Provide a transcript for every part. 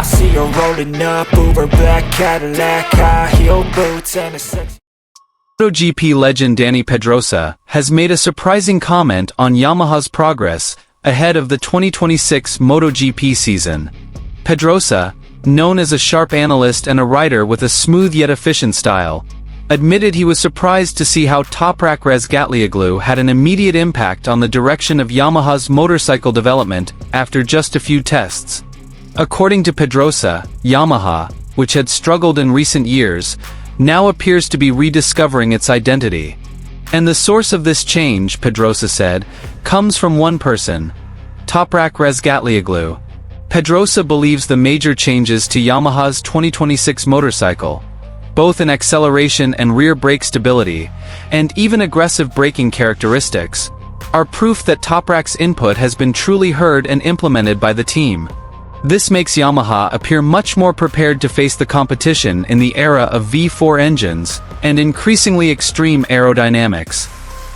see her rolling up, Uber black Cadillac, high heel boots and a sexy MotoGP legend Dani Pedrosa has made a surprising comment on Yamaha's progress ahead of the 2026 MotoGP season. Pedrosa, known as a sharp analyst and a writer with a smooth yet efficient style, admitted he was surprised to see how Toprak Has had an immediate impact on the direction of Yamaha's motorcycle development after just a few tests. According to Pedrosa, Yamaha, which had struggled in recent years, now appears to be rediscovering its identity. And the source of this change, Pedrosa said, comes from one person, Toprak Has. Pedrosa believes the major changes to Yamaha's 2026 motorcycle, both in acceleration and rear brake stability, and even aggressive braking characteristics, are proof that Toprak's input has been truly heard and implemented by the team. This makes Yamaha appear much more prepared to face the competition in the era of V4 engines and increasingly extreme aerodynamics.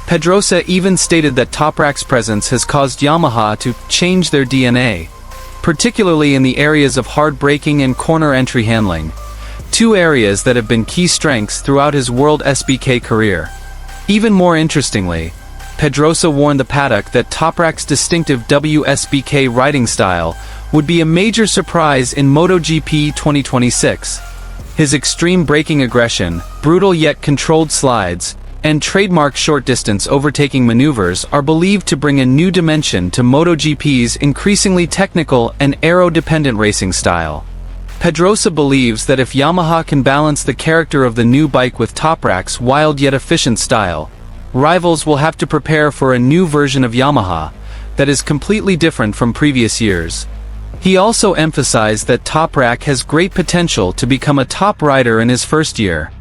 Pedrosa even stated that Toprak's presence has caused Yamaha to change their DNA, particularly in the areas of hard braking and corner entry handling, two areas that have been key strengths throughout his World SBK career. Even more interestingly, Pedrosa warned the paddock that Toprak's distinctive WSBK riding style would be a major surprise in MotoGP 2026. His extreme braking aggression, brutal yet controlled slides, and trademark short-distance overtaking maneuvers are believed to bring a new dimension to MotoGP's increasingly technical and aero-dependent racing style. Pedrosa believes that if Yamaha can balance the character of the new bike with Toprak's wild yet efficient style, rivals will have to prepare for a new version of Yamaha that is completely different from previous years. He also emphasized that Toprak has great potential to become a top rider in his first year.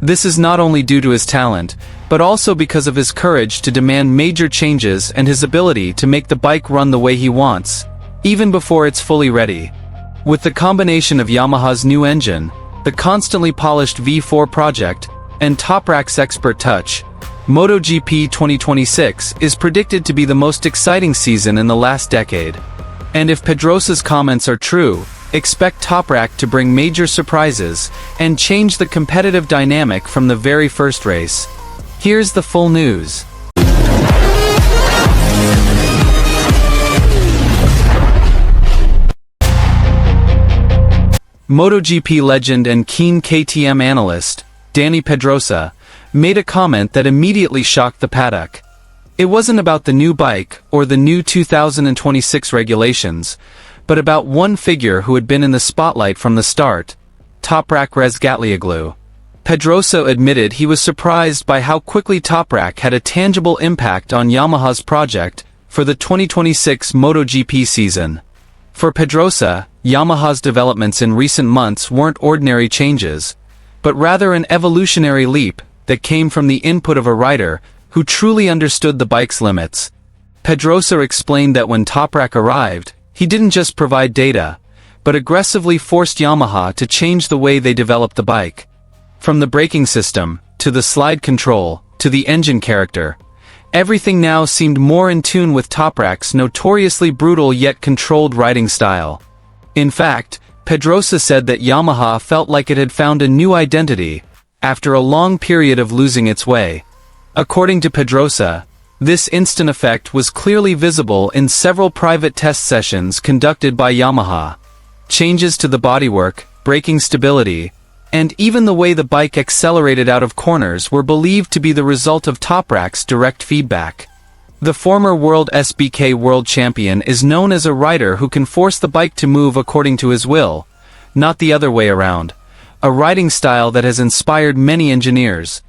This is not only due to his talent, but also because of his courage to demand major changes and his ability to make the bike run the way he wants, even before it's fully ready. With the combination of Yamaha's new engine, the constantly polished V4 project, and Toprak's expert touch, MotoGP 2026 is predicted to be the most exciting season in the last decade. And if Pedrosa's comments are true, expect Toprak to bring major surprises and change the competitive dynamic from the very first race. Here's the full news. MotoGP legend and keen KTM analyst, Dani Pedrosa, made a comment that immediately shocked the paddock. It wasn't about the new bike or the new 2026 regulations, but about one figure who had been in the spotlight from the start, Toprak Has. Pedrosa admitted he was surprised by how quickly Toprak had a tangible impact on Yamaha's project for the 2026 MotoGP season. For Pedrosa, Yamaha's developments in recent months weren't ordinary changes, but rather an evolutionary leap that came from the input of a rider who truly understood the bike's limits. Pedrosa explained that when Toprak arrived, he didn't just provide data, but aggressively forced Yamaha to change the way they developed the bike. From the braking system, to the slide control, to the engine character, everything now seemed more in tune with Toprak's notoriously brutal yet controlled riding style. In fact, Pedrosa said that Yamaha felt like it had found a new identity after a long period of losing its way. According to Pedrosa, this instant effect was clearly visible in several private test sessions conducted by Yamaha. Changes to the bodywork, braking stability, and even the way the bike accelerated out of corners were believed to be the result of Toprak's direct feedback. The former World SBK World Champion is known as a rider who can force the bike to move according to his will, not the other way around, a riding style that has inspired many engineers.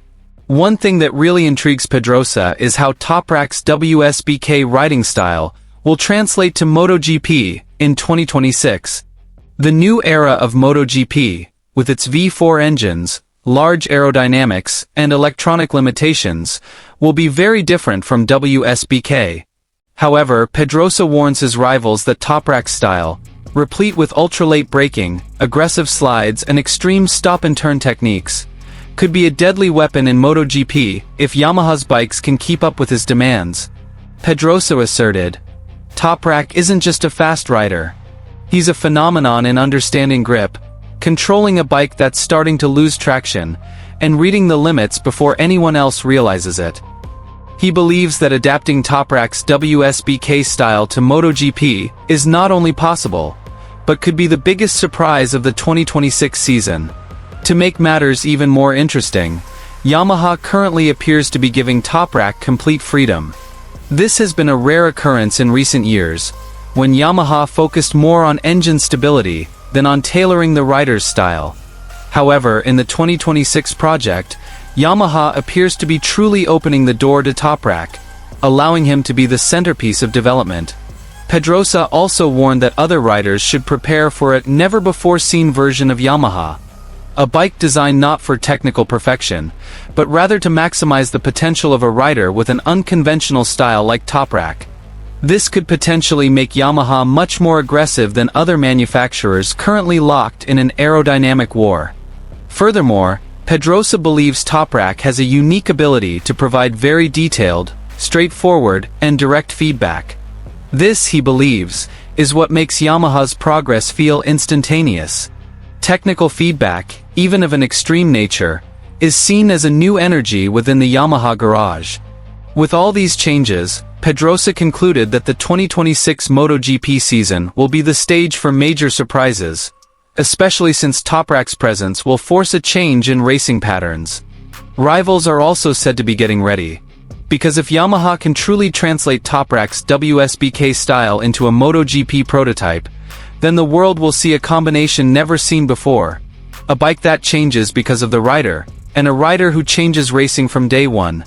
One thing that really intrigues Pedrosa is how Toprak's WSBK riding style will translate to MotoGP in 2026. The new era of MotoGP, with its V4 engines, large aerodynamics, and electronic limitations, will be very different from WSBK. However, Pedrosa warns his rivals that Toprak's style, replete with ultra-late braking, aggressive slides, and extreme stop-and-turn techniques, could be a deadly weapon in MotoGP if Yamaha's bikes can keep up with his demands. Pedrosa asserted, "Toprak isn't just a fast rider. He's a phenomenon in understanding grip, controlling a bike that's starting to lose traction, and reading the limits before anyone else realizes it. He believes that adapting Toprak's WSBK style to MotoGP is not only possible, but could be the biggest surprise of the 2026 season. To make matters even more interesting, Yamaha currently appears to be giving Toprak complete freedom. This has been a rare occurrence in recent years, when Yamaha focused more on engine stability than on tailoring the rider's style. However, in the 2026 project, Yamaha appears to be truly opening the door to Toprak, allowing him to be the centerpiece of development. Pedrosa also warned that other riders should prepare for a never-before-seen version of Yamaha, a bike designed not for technical perfection, but rather to maximize the potential of a rider with an unconventional style like Toprak. This could potentially make Yamaha much more aggressive than other manufacturers currently locked in an aerodynamic war. Furthermore, Pedrosa believes Toprak has a unique ability to provide very detailed, straightforward, and direct feedback. This, he believes, is what makes Yamaha's progress feel instantaneous. Technical feedback, even of an extreme nature, is seen as a new energy within the Yamaha garage. With all these changes, Pedrosa concluded that the 2026 MotoGP season will be the stage for major surprises, especially since Toprak's presence will force a change in racing patterns. Rivals are also said to be getting ready, because if Yamaha can truly translate Toprak's WSBK style into a MotoGP prototype, then the world will see a combination never seen before: a bike that changes because of the rider, and a rider who changes racing from day one.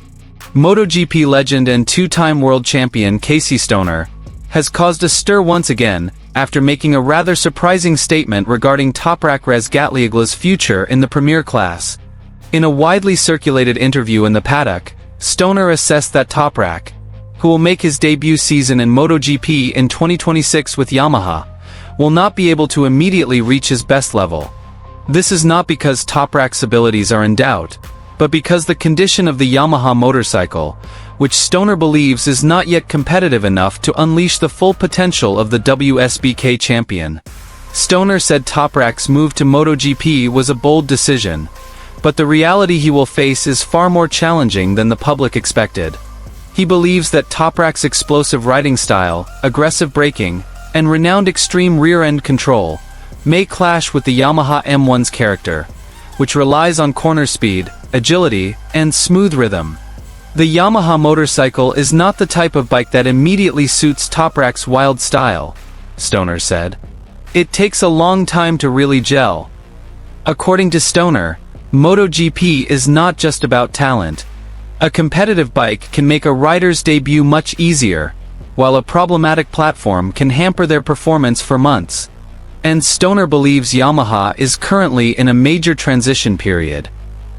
MotoGP legend and two-time world champion Casey Stoner has caused a stir once again after making a rather surprising statement regarding Toprak Razgatlioglu's future in the Premier class. In a widely circulated interview in the paddock, Stoner assessed that Toprak, who will make his debut season in MotoGP in 2026 with Yamaha, will not be able to immediately reach his best level. This is not because Toprak's abilities are in doubt, but because the condition of the Yamaha motorcycle, which Stoner believes is not yet competitive enough to unleash the full potential of the WSBK champion. Stoner said Toprak's move to MotoGP was a bold decision, but the reality he will face is far more challenging than the public expected. He believes that Toprak's explosive riding style, aggressive braking, and renowned extreme rear-end control may clash with the Yamaha M1's character, which relies on corner speed, agility, and smooth rhythm. The Yamaha motorcycle is not the type of bike that immediately suits Toprak's wild style, Stoner said. It takes a long time to really gel. According to Stoner, MotoGP is not just about talent. A competitive bike can make a rider's debut much easier, while a problematic platform can hamper their performance for months. And Stoner believes Yamaha is currently in a major transition period.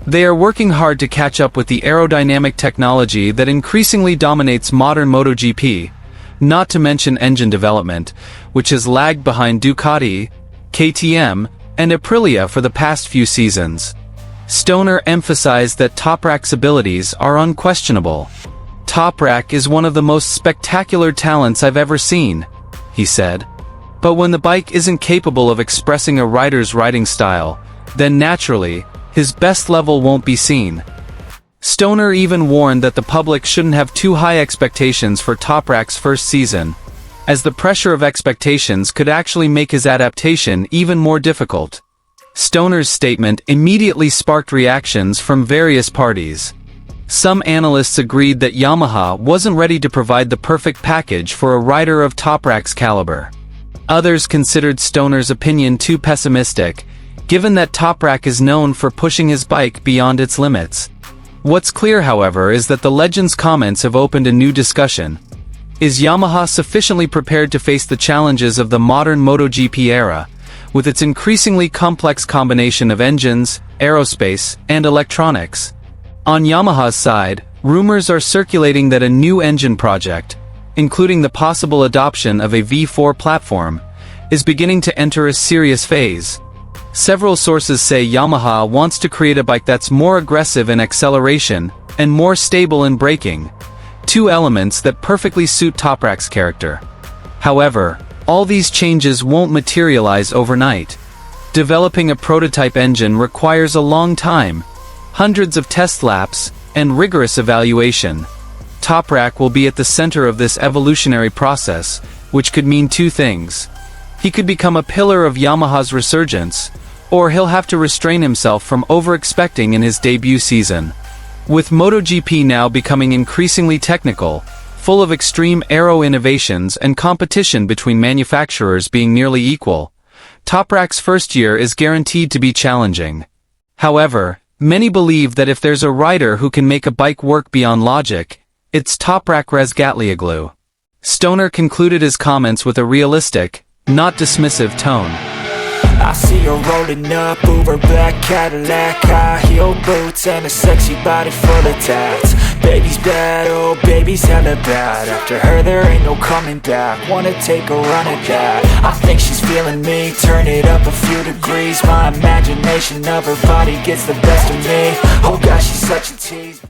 They are working hard to catch up with the aerodynamic technology that increasingly dominates modern MotoGP, not to mention engine development, which has lagged behind Ducati, KTM, and Aprilia for the past few seasons. Stoner emphasized that Toprak's abilities are unquestionable. Toprak is one of the most spectacular talents I've ever seen, he said. But when the bike isn't capable of expressing a rider's riding style, then naturally, his best level won't be seen. Stoner even warned that the public shouldn't have too high expectations for Toprak's first season, as the pressure of expectations could actually make his adaptation even more difficult. Stoner's statement immediately sparked reactions from various parties. Some analysts agreed that Yamaha wasn't ready to provide the perfect package for a rider of Toprak's caliber. Others considered Stoner's opinion too pessimistic, given that Toprak is known for pushing his bike beyond its limits. What's clear, however, is that the legend's comments have opened a new discussion. Is Yamaha sufficiently prepared to face the challenges of the modern MotoGP era, with its increasingly complex combination of engines, aerospace, and electronics? On Yamaha's side, rumors are circulating that a new engine project, including the possible adoption of a V4 platform, is beginning to enter a serious phase. Several sources say Yamaha wants to create a bike that's more aggressive in acceleration and more stable in braking, two elements that perfectly suit Toprak's character. However, all these changes won't materialize overnight. Developing a prototype engine requires a long time, hundreds of test laps, and rigorous evaluation. Toprak will be at the center of this evolutionary process, which could mean two things. He could become a pillar of Yamaha's resurgence, or he'll have to restrain himself from over-expecting in his debut season. With MotoGP now becoming increasingly technical, full of extreme aero innovations and competition between manufacturers being nearly equal, Toprak's first year is guaranteed to be challenging. However, many believe that if there's a rider who can make a bike work beyond logic, it's Toprak Has. Stoner concluded his comments with a realistic, not dismissive tone. I see her rolling up, Uber black Cadillac, high heel boots and a sexy body full of tats. Baby's bad, oh baby's hella bad. After her there ain't no coming back. Wanna take a run at that. I think she's feeling me, turn it up a few degrees. My imagination of her body gets the best of me. Oh gosh, she's such a tease.